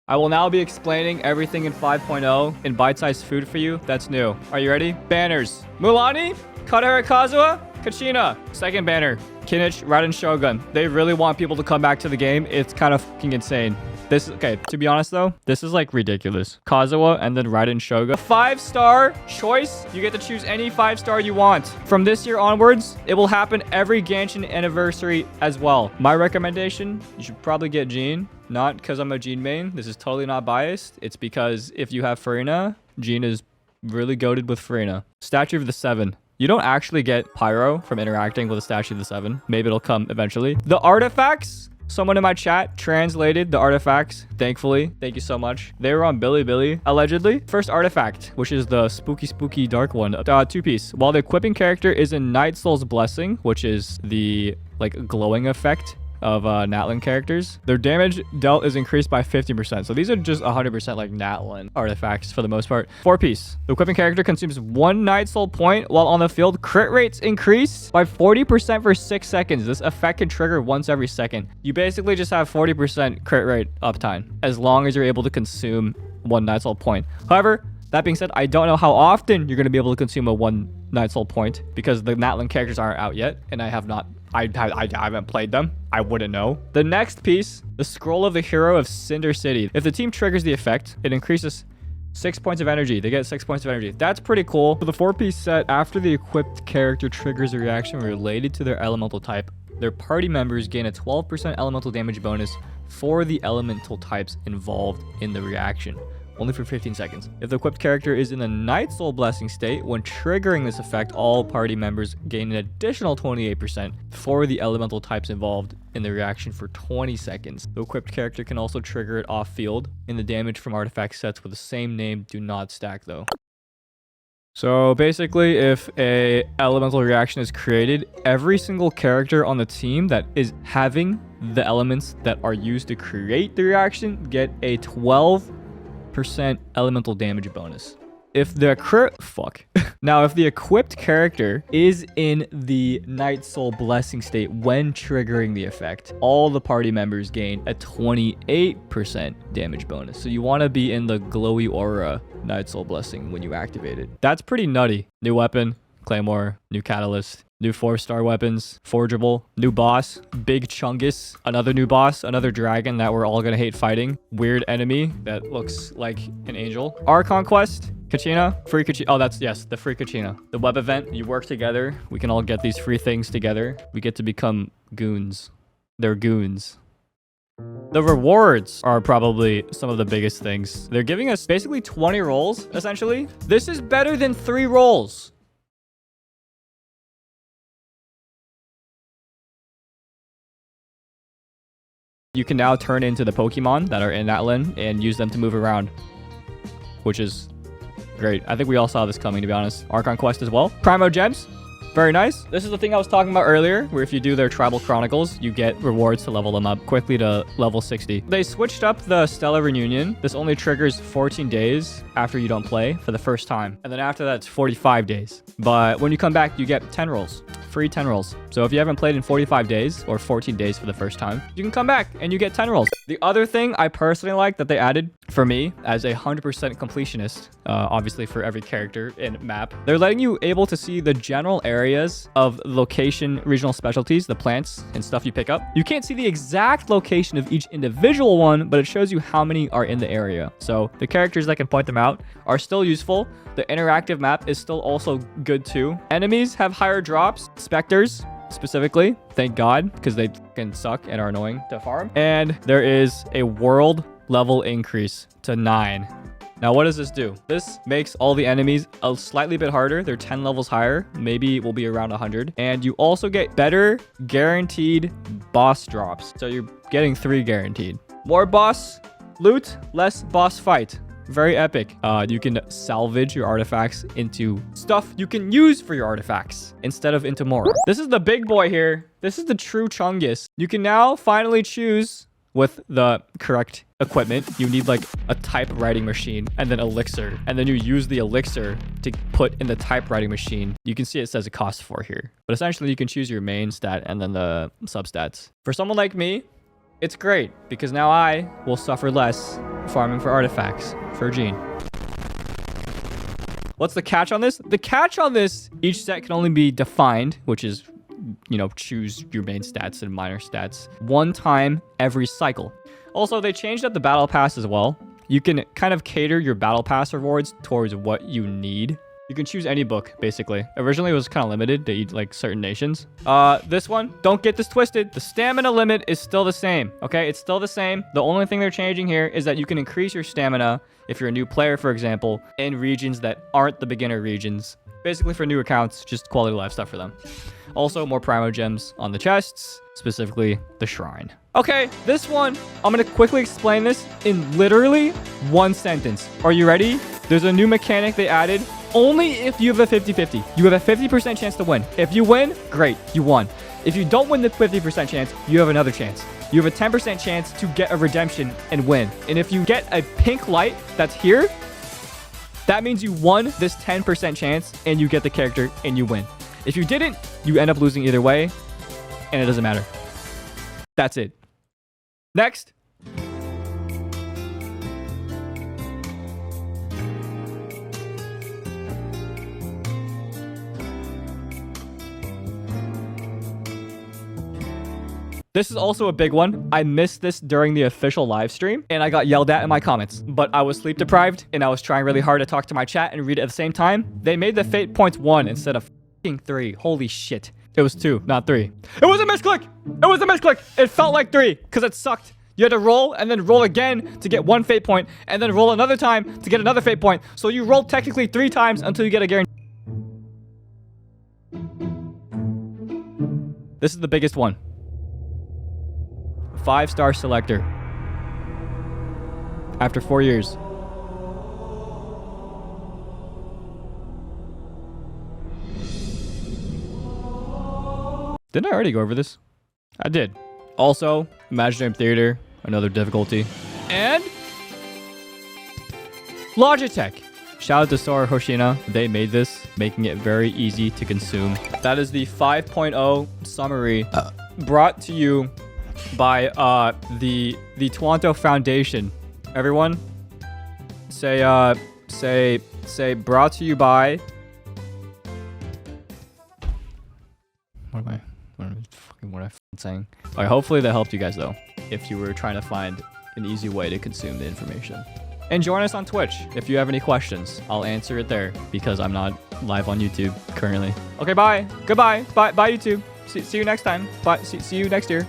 I will now be explaining everything in 5.0 in bite-sized food for you. That's new. Are you ready? Banners. Mulani, Kadara Kazuha, Kachina. Second banner, Kinich, Raiden Shogun. They really want people to come back to the game. It's kind of fucking insane. Okay, to be honest though, this is like ridiculous. Kazuha and then Raiden Shogun. 5-star choice. You get to choose any 5-star you want. From this year onwards, it will happen every Genshin anniversary as well. My recommendation, you should probably get Jean. Not because I'm a Jean main. This is totally not biased. It's because if you have Farina, Jean is really goated with Farina. Statue of the Seven. You don't actually get Pyro from interacting with a Statue of the Seven. Maybe it'll come eventually. The artifacts. Someone in my chat translated the artifacts, thankfully. Thank you so much. They were on Bilibili, allegedly. First artifact, which is the spooky dark one. 2-piece. While the equipping character is in Night Soul's Blessing, which is the like glowing effect of Natlan characters, their damage dealt is increased by 50%. So these are just 100% like Natlan artifacts for the most part. 4-piece. The equipping character consumes 1 Night Soul point while on the field. Crit rates increase by 40% for 6 seconds. This effect can trigger once every second. You basically just have 40% crit rate uptime as long as you're able to consume 1 Night Soul point. However, that being said, I don't know how often you're going to be able to consume a 1 Night Soul point because the Natlan characters aren't out yet, and I haven't played them. I wouldn't know. The next piece, the Scroll of the Hero of Cinder City. If the team triggers the effect, it increases 6 points of energy. They get 6 points of energy. That's pretty cool. For the 4-piece set, after the equipped character triggers a reaction related to their elemental type, their party members gain a 12% elemental damage bonus for the elemental types involved in the reaction. Only for 15 seconds. If the equipped character is in the Night Soul Blessing state, when triggering this effect, all party members gain an additional 28% for the elemental types involved in the reaction for 20 seconds. The equipped character can also trigger it off field, and the damage from artifact sets with the same name do not stack though. So basically, if a elemental reaction is created, every single character on the team that is having the elements that are used to create the reaction get a 12% elemental damage bonus. If the Now, if the equipped character is in the Night Soul Blessing state when triggering the effect, all the party members gain a 28% damage bonus. So you want to be in the glowy aura Night Soul Blessing when you activate it. That's pretty nutty. New weapon, Claymore, new catalyst, new 4-star weapons, forgeable, new boss, Big Chungus, another new boss, another dragon that we're all gonna hate fighting, weird enemy that looks like an angel. Our conquest, Kachina, free Kachina. Oh, that's, yes, the free Kachina. The web event, you work together. We can all get these free things together. We get to become goons. They're goons. The rewards are probably some of the biggest things. They're giving us basically 20 rolls, essentially. This is better than 3 rolls. You can now turn into the Pokemon that are in Natlan and use them to move around, which is great. I think we all saw this coming, to be honest. Archon Quest as well. Primo Gems. Very nice. This is the thing I was talking about earlier, where if you do their Tribal Chronicles, you get rewards to level them up quickly to level 60. They switched up the Stellar Reunion. This only triggers 14 days after you don't play for the first time. And then after that, it's 45 days. But when you come back, you get 10 rolls. Free 10 rolls. So if you haven't played in 45 days or 14 days for the first time, you can come back and you get 10 rolls. The other thing I personally like that they added for me as a 100% completionist, obviously for every character in map, they're letting you able to see the general areas of location, regional specialties, the plants and stuff you pick up. You can't see the exact location of each individual one, but it shows you how many are in the area. So the characters that can point them out are still useful. The interactive map is still also good too. Enemies have higher drops. Specters specifically, thank God, because they can suck and are annoying to farm. And there is a world level increase to 9. Now, what does this do? This makes all the enemies a slightly bit harder. They're 10 levels higher. Maybe it will be around 100. And you also get better guaranteed boss drops. So you're getting 3 guaranteed. More boss loot, less boss fight. Very epic. You can salvage your artifacts into stuff you can use for your artifacts instead of into more. This is the big boy here. This is the true Chungus. You can now finally choose with the correct equipment. You need like a typewriting machine and then elixir. And then you use the elixir to put in the typewriting machine. You can see it says it costs 4 here. But essentially you can choose your main stat and then the substats. For someone like me, it's great because now I will suffer less farming for artifacts for Gene. What's the catch on this? The catch on this, each set can only be defined, which is, you know, choose your main stats and minor stats, one time every cycle. Also, they changed up the battle pass as well. You can kind of cater your battle pass rewards towards what you need. You can choose any book, basically. Originally, it was kind of limited to each, like, certain nations. This one, don't get this twisted. The stamina limit is still the same, okay? It's still the same. The only thing they're changing here is that you can increase your stamina if you're a new player, for example, in regions that aren't the beginner regions. Basically, for new accounts, just quality of life stuff for them. Also, more Primo Gems on the chests, specifically the Shrine. Okay, this one, I'm going to quickly explain this in literally one sentence. Are you ready? There's a new mechanic they added. Only if you have a 50-50. You have a 50% chance to win. If you win, great, you won. If you don't win the 50% chance, you have another chance. You have a 10% chance to get a redemption and win. And if you get a pink light that's here, that means you won this 10% chance and you get the character and you win. If you didn't, you end up losing either way and it doesn't matter. That's it. Next. This is also a big one. I missed this during the official live stream and I got yelled at in my comments, but I was sleep deprived and I was trying really hard to talk to my chat and read it at the same time. They made the fate points 1 instead of f***ing 3. Holy shit. It was 2, not 3. It was a misclick. It was a misclick. It felt like 3 because it sucked. You had to roll and then roll again to get 1 fate point and then roll another time to get another fate point. So you roll technically 3 times until you get a guarantee. This is the biggest one. 5-star selector. After 4 years. Didn't I already go over this? I did. Also, Imaginary Theater, another difficulty. And Logitech. Shout out to Sora Hoshina. They made this, making it very easy to consume. That is the 5.0 summary brought to you by the Tuonto Foundation. Everyone, say brought to you by. What am I saying? All right, hopefully that helped you guys though. If you were trying to find an easy way to consume the information. And join us on Twitch if you have any questions. I'll answer it there because I'm not live on YouTube currently. Okay, bye. Goodbye. Bye YouTube. See you next time. Bye. See you next year.